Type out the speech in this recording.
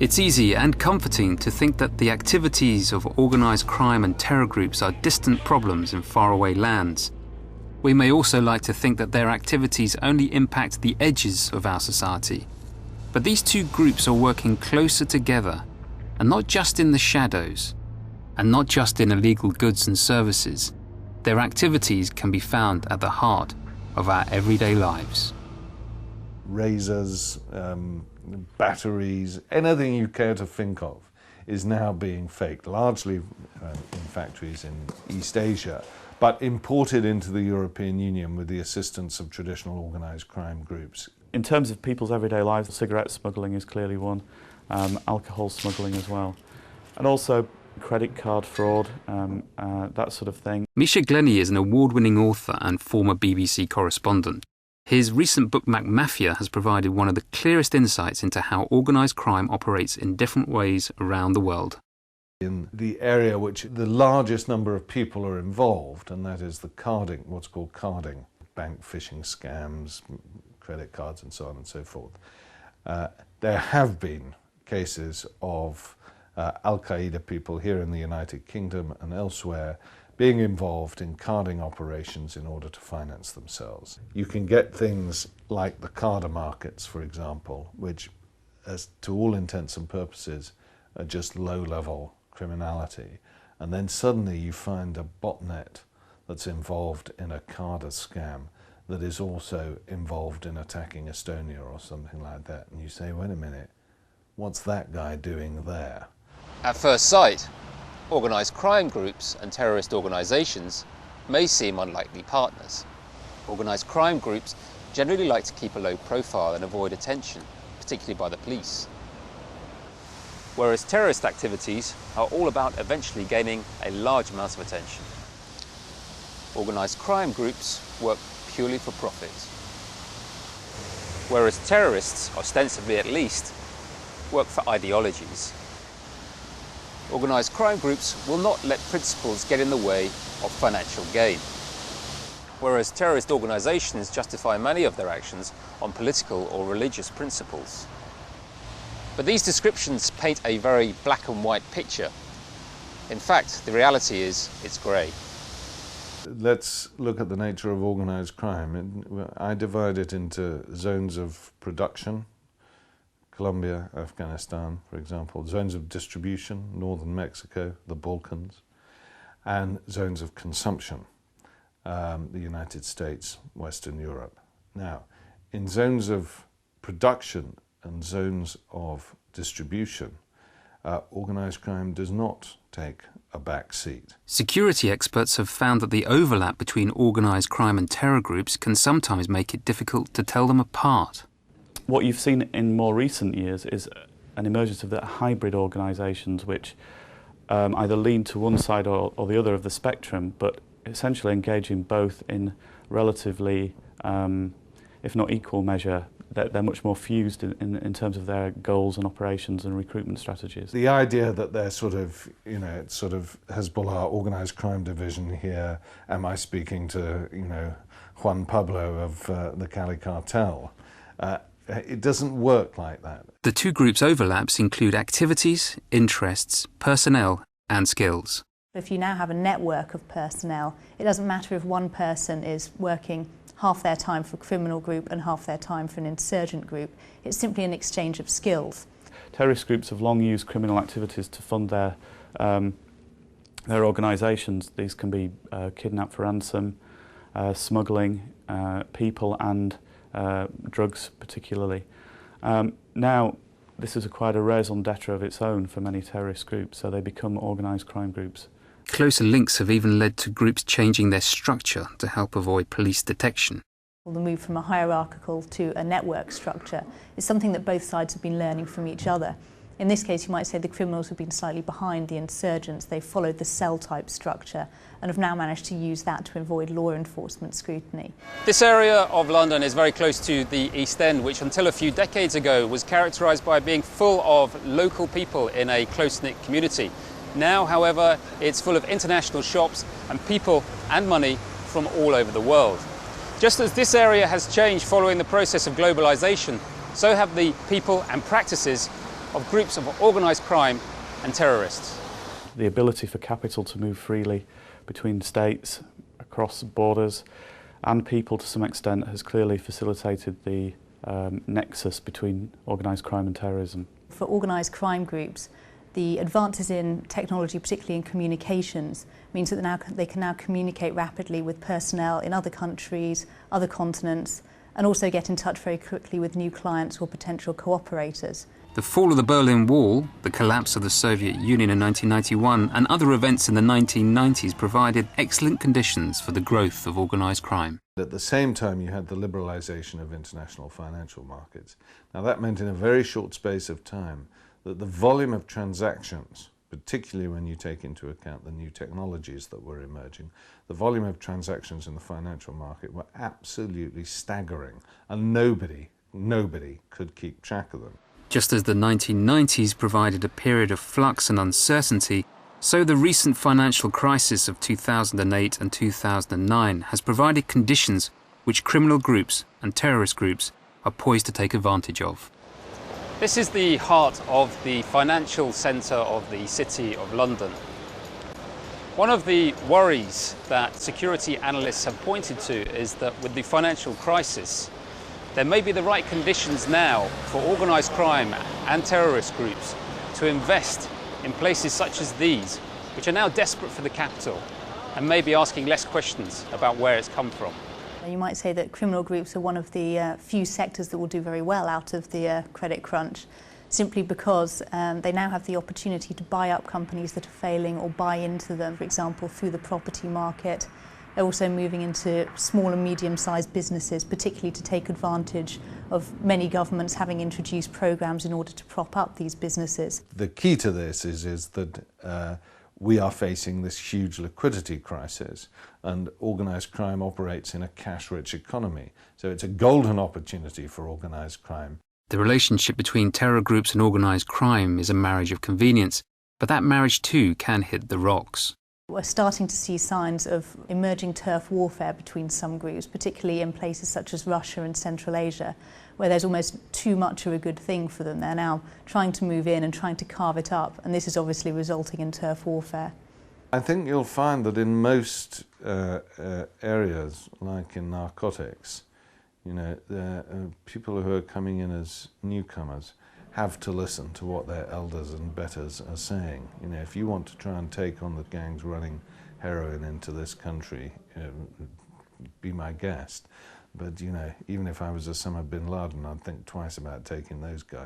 It's easy and comforting to think that the activities of organised crime and terror groups are distant problems in faraway lands. We may also like to think that their activities only impact the edges of our society. But these two groups are working closer together, and not just in the shadows, and not just in illegal goods and services. Their activities can be found at the heart of our everyday lives. Razors, batteries, anything you care to think of is now being faked, largely in factories in East Asia, but imported into the European Union with the assistance of traditional organised crime groups. In terms of people's everyday lives, cigarette smuggling is clearly one, alcohol smuggling as well, and also credit card fraud, that sort of thing. Misha Glenny is an award-winning author and former BBC correspondent. His recent book MacMafia has provided one of the clearest insights into how organised crime operates in different ways around the world. In the area which the largest number of people are involved, and that is the carding, what's called carding, bank phishing scams, credit cards and so on and so forth. There have been cases of Al-Qaeda people here in the United Kingdom and elsewhere being involved in carding operations in order to finance themselves. You can get things like the carder markets, for example, which, as to all intents and purposes, are just low-level criminality. And then suddenly you find a botnet that's involved in a carder scam that is also involved in attacking Estonia or something like that. And you say, wait a minute, what's that guy doing there? At first sight, organised crime groups and terrorist organisations may seem unlikely partners. Organised crime groups generally like to keep a low profile and avoid attention, particularly by the police. Whereas terrorist activities are all about eventually gaining a large amount of attention. Organised crime groups work purely for profit. Whereas terrorists, ostensibly at least, work for ideologies. Organised crime groups will not let principles get in the way of financial gain. Whereas terrorist organisations justify many of their actions on political or religious principles. But these descriptions paint a very black and white picture. In fact, the reality is it's grey. Let's look at the nature of organised crime. I divide it into zones of production, Colombia, Afghanistan, for example, zones of distribution, northern Mexico, the Balkans, and zones of consumption, the United States, Western Europe. Now, in zones of production and zones of distribution, organised crime does not take a back seat. Security experts have found that the overlap between organised crime and terror groups can sometimes make it difficult to tell them apart. What you've seen in more recent years is an emergence of the hybrid organisations which either lean to one side or the other of the spectrum, but essentially engage in both in relatively, if not equal measure. They're much more fused in terms of their goals and operations and recruitment strategies. The idea that they're sort of, it's sort of Hezbollah organised crime division here, am I speaking to, Juan Pablo of the Cali cartel? It doesn't work like that. The two groups' overlaps include activities, interests, personnel and skills. If you now have a network of personnel, it doesn't matter if one person is working half their time for a criminal group and half their time for an insurgent group. It's simply an exchange of skills. Terrorist groups have long used criminal activities to fund their organisations. These can be kidnap for ransom, smuggling people and drugs particularly. Now, this is quite a raison d'etre of its own for many terrorist groups, so they become organised crime groups. Closer links have even led to groups changing their structure to help avoid police detection. The move from a hierarchical to a network structure is something that both sides have been learning from each other. In this case, you might say the criminals have been slightly behind the insurgents. They followed the cell-type structure and have now managed to use that to avoid law enforcement scrutiny. This area of London is very close to the East End, which until a few decades ago was characterised by being full of local people in a close-knit community. Now, however, it's full of international shops and people and money from all over the world. Just as this area has changed following the process of globalization, so have the people and practices of groups of organised crime and terrorists. The ability for capital to move freely between states, across borders, and people to some extent has clearly facilitated the nexus between organised crime and terrorism. For organised crime groups, the advances in technology, particularly in communications, means that they can now communicate rapidly with personnel in other countries, other continents, and also get in touch very quickly with new clients or potential cooperators. The fall of the Berlin Wall, the collapse of the Soviet Union in 1991, and other events in the 1990s provided excellent conditions for the growth of organised crime. At the same time, you had the liberalisation of international financial markets. Now, that meant in a very short space of time that the volume of transactions, particularly when you take into account the new technologies that were emerging, the volume of transactions in the financial market were absolutely staggering, and nobody could keep track of them. Just as the 1990s provided a period of flux and uncertainty, so the recent financial crisis of 2008 and 2009 has provided conditions which criminal groups and terrorist groups are poised to take advantage of. This is the heart of the financial centre of the City of London. One of the worries that security analysts have pointed to is that with the financial crisis, there may be the right conditions now for organised crime and terrorist groups to invest in places such as these, which are now desperate for the capital and may be asking less questions about where it's come from. You might say that criminal groups are one of the few sectors that will do very well out of the credit crunch, simply because they now have the opportunity to buy up companies that are failing or buy into them, for example, through the property market. They're also moving into small and medium-sized businesses, particularly to take advantage of many governments having introduced programs in order to prop up these businesses. The key to this is that we are facing this huge liquidity crisis, and organised crime operates in a cash-rich economy. So it's a golden opportunity for organised crime. The relationship between terror groups and organised crime is a marriage of convenience, but that marriage too can hit the rocks. We're starting to see signs of emerging turf warfare between some groups, particularly in places such as Russia and Central Asia, where there's almost too much of a good thing for them. They're now trying to move in and trying to carve it up, and this is obviously resulting in turf warfare. I think you'll find that in most areas, like in narcotics, people who are coming in as newcomers have to listen to what their elders and betters are saying. If you want to try and take on the gangs running heroin into this country, be my guest. But even if I was Osama bin Laden, I'd think twice about taking those guys.